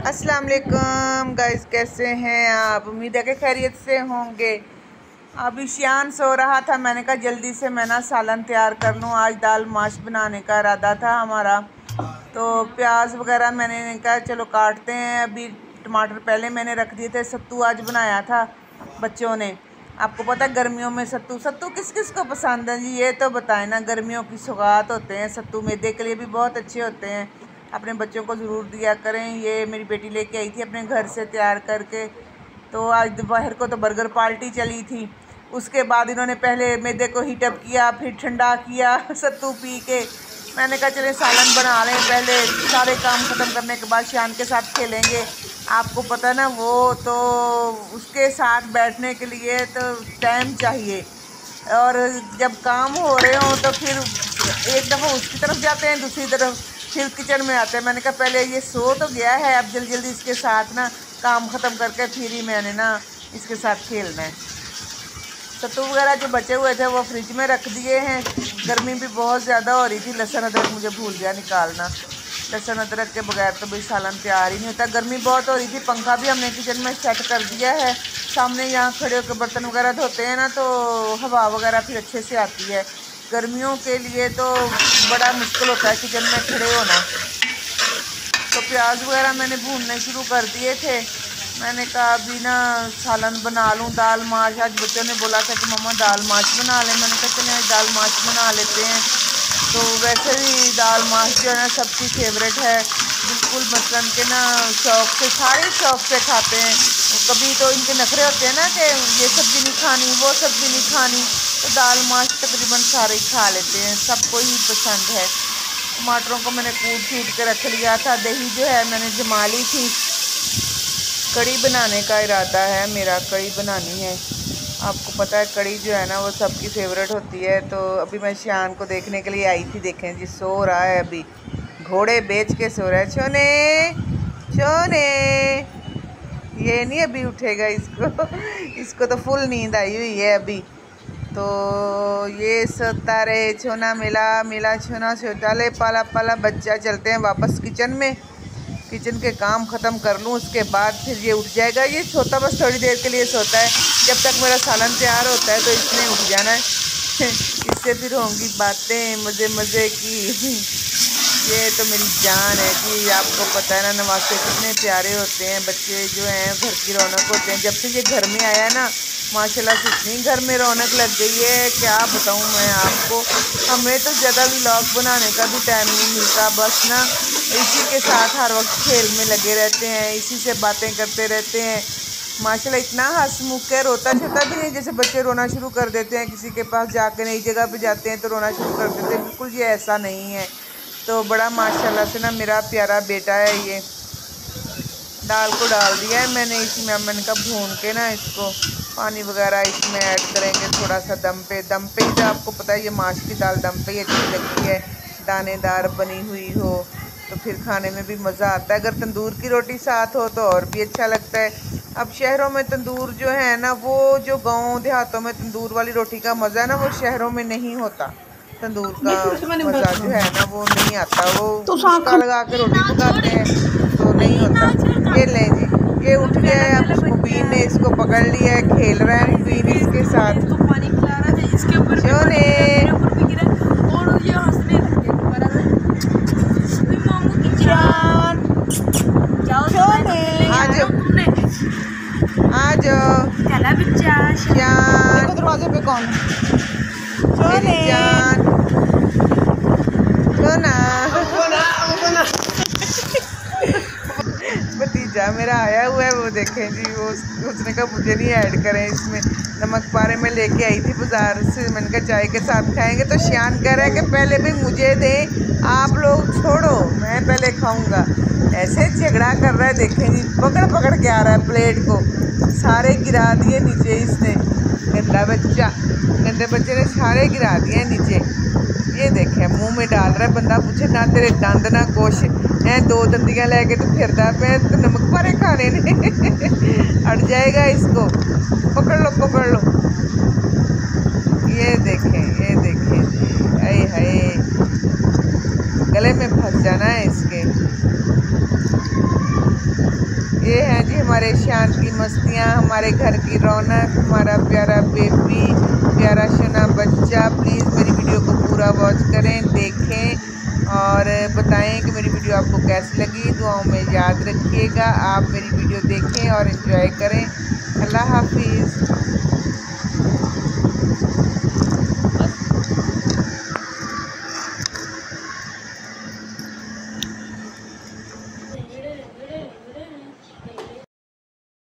अस्सलाम वालेकुम गाइस, कैसे हैं आप? उम्मीद है कि खैरियत से होंगे। अभी शियान सो रहा था, मैंने कहा जल्दी से मैं ना सालन तैयार कर लूँ। आज दाल माश बनाने का इरादा था हमारा, तो प्याज वगैरह मैंने कहा चलो काटते हैं। अभी टमाटर पहले मैंने रख दिए थे। सत्तू आज बनाया था बच्चों ने। आपको पता है गर्मियों में सत्तू सत्तू किस किस को पसंद है जी, ये तो बताएं ना। गर्मियों की सौगात होते हैं सत्तू, मैदे के लिए भी बहुत अच्छे होते हैं। अपने बच्चों को ज़रूर दिया करें। ये मेरी बेटी लेके आई थी अपने घर से तैयार करके। तो आज दोपहर को तो बर्गर पार्टी चली थी। उसके बाद इन्होंने पहले मैदे को हीटअप किया, फिर ठंडा किया सत्तू पी के। मैंने कहा चले सालन बना लें, पहले सारे काम ख़त्म करने के बाद शान के साथ खेलेंगे। आपको पता ना, वो तो उसके साथ बैठने के लिए तो टाइम चाहिए, और जब काम हो रहे हों तो फिर एक दफ़ा उसकी तरफ जाते हैं, दूसरी तरफ फिर किचन में आते हैं। मैंने कहा पहले ये सो तो गया है, अब जल्दी जल्दी इसके साथ ना काम ख़त्म करके फिर ही मैंने ना इसके साथ खेलना है। सत्तू वगैरह जो बचे हुए थे वो फ्रिज में रख दिए हैं। गर्मी भी बहुत ज़्यादा हो रही थी। लहसुन अदरक मुझे भूल गया निकालना। लहसुन अदरक के बगैर तो भाई सालन तैयार ही नहीं होता। गर्मी बहुत हो रही थी। पंखा भी हमने किचन में सेट कर दिया है। सामने यहाँ खड़े होकर बर्तन वगैरह धोते हैं ना, तो हवा वगैरह फिर अच्छे से आती है। गर्मियों के लिए तो बड़ा मुश्किल होता है किचन में खड़े होना। तो प्याज वगैरह मैंने भूनने शुरू कर दिए थे। मैंने कहा अभी ना सालन बना लूँ, दाल माश। आज बच्चों ने बोला था कि मम्मा दाल माश बना लें। मैंने कहा चलें आज दाल माश बना लेते हैं। तो वैसे भी दाल माश जो है ना सबकी फेवरेट है, बिल्कुल मतलब के ना शौक़ से, सारे शौक़ से खाते हैं। कभी तो इनके नखरे होते हैं ना कि ये सब्ज़ी नहीं खानी, वो सब्ज़ी नहीं खानी, तो दाल माश तकरीबन सारे ही खा लेते हैं, सबको ही पसंद है। टमाटरों को मैंने कूट के रख लिया था। दही जो है मैंने जमा ली थी। कड़ी बनाने का इरादा है मेरा, कड़ी बनानी है। आपको पता है कड़ी जो है ना वो सबकी फेवरेट होती है। तो अभी मैं शान को देखने के लिए आई थी। देखें जी, सो रहा है अभी, घोड़े बेच के सो रहा है। छोने छोने, ये नहीं अभी उठेगा। इसको तो फुल नींद आई हुई है अभी। तो ये सोता रहे छोना, मिला मिला छोना, छोटाले पाला पाला बच्चा। चलते हैं वापस किचन में, किचन के काम ख़त्म कर लूँ, उसके बाद फिर ये उठ जाएगा। ये सोता बस थोड़ी देर के लिए सोता है, जब तक मेरा सालन तैयार होता है तो इसने उठ जाना है। इससे फिर होंगी बातें मज़े मज़े की। ये तो मेरी जान है कि आपको पता है ना, नवासे कितने प्यारे होते हैं बच्चे जो हैं, घर की रौनक होते हैं। जब से ये घर में आया ना माशाल्लाह से इतनी घर में रौनक लग गई है, क्या बताऊँ मैं आपको। हमें तो ज़्यादा व्लॉग बनाने का भी टाइम नहीं मिलता, बस ना इसी के साथ हर वक्त खेल में लगे रहते हैं, इसी से बातें करते रहते हैं। माशाल्लाह इतना हंसमुख है, रोता छोता भी नहीं। जैसे बच्चे रोना शुरू कर देते हैं, किसी के पास जाकर नई जगह पे जाते हैं तो रोना शुरू कर देते हैं, बिल्कुल ये ऐसा नहीं है। तो बड़ा माशाल्लाह से ना मेरा प्यारा बेटा है ये। दाल को डाल दिया है मैंने इसमें। अब मैंने कहा भून के ना इसको पानी वगैरह इसमें ऐड करेंगे थोड़ा सा दम पे ही। तो आपको पता है ये माश की दाल दम पे ही अच्छी लगती है, दानेदार बनी हुई हो तो फिर खाने में भी मज़ा आता है। अगर तंदूर की रोटी साथ हो तो और भी अच्छा लगता है। अब शहरों में तंदूर जो है ना, वो जो गाँव देहातों में तंदूर वाली रोटी का मज़ा है ना, वो शहरों में नहीं होता। तंदूर का मज़ा जो है ना वो नहीं आता। वो उसका लगा के रोटी पकाते हैं तो नहीं होता। ये लें जी, ये उठ गया है। अब मुबीन ने इसको पकड़ लिया है, खेल रहा है मुबीन इसके साथ। आज दरवाजे पे कौन मेरी जान भतीजा मेरा आया हुआ है, वो देखें जी। वो उसने कहा मुझे नहीं ऐड करें इसमें। नमक पारे में लेके आई थी बाज़ार से, मैंने कहा चाय के साथ खाएंगे। तो शान कह रहा है कि पहले भी मुझे दें, आप लोग छोड़ो, मैं पहले खाऊंगा। ऐसे झगड़ा कर रहा है, देखें जी, पकड़ पकड़ के आ रहा है प्लेट को, सारे गिरा दिए नीचे इसने। गंदा बच्चा, गंदे बच्चे ने सारे गिरा दिए नीचे। ये देखें मुंह में डाल रहा है। बंदा पूछे ना तेरे दंद ना कुछ हैं, दो दंदियाँ लेके तो फिरदा पे, तो नमक पारे खाने ने अड़ जाएगा इसको। पकड़ लो पकड़ लो। ये देखें जी, आए हाय, गले में फंस जाना है इसके। हमारे शान की मस्तियाँ, हमारे घर की रौनक, हमारा प्यारा बेबी, प्यारा शोना बच्चा। प्लीज़ मेरी वीडियो को पूरा वॉच करें, देखें और बताएं कि मेरी वीडियो आपको कैसी लगी। दुआओं में याद रखिएगा। आप मेरी वीडियो देखें और एंजॉय करें। अल्लाह हाफिज़।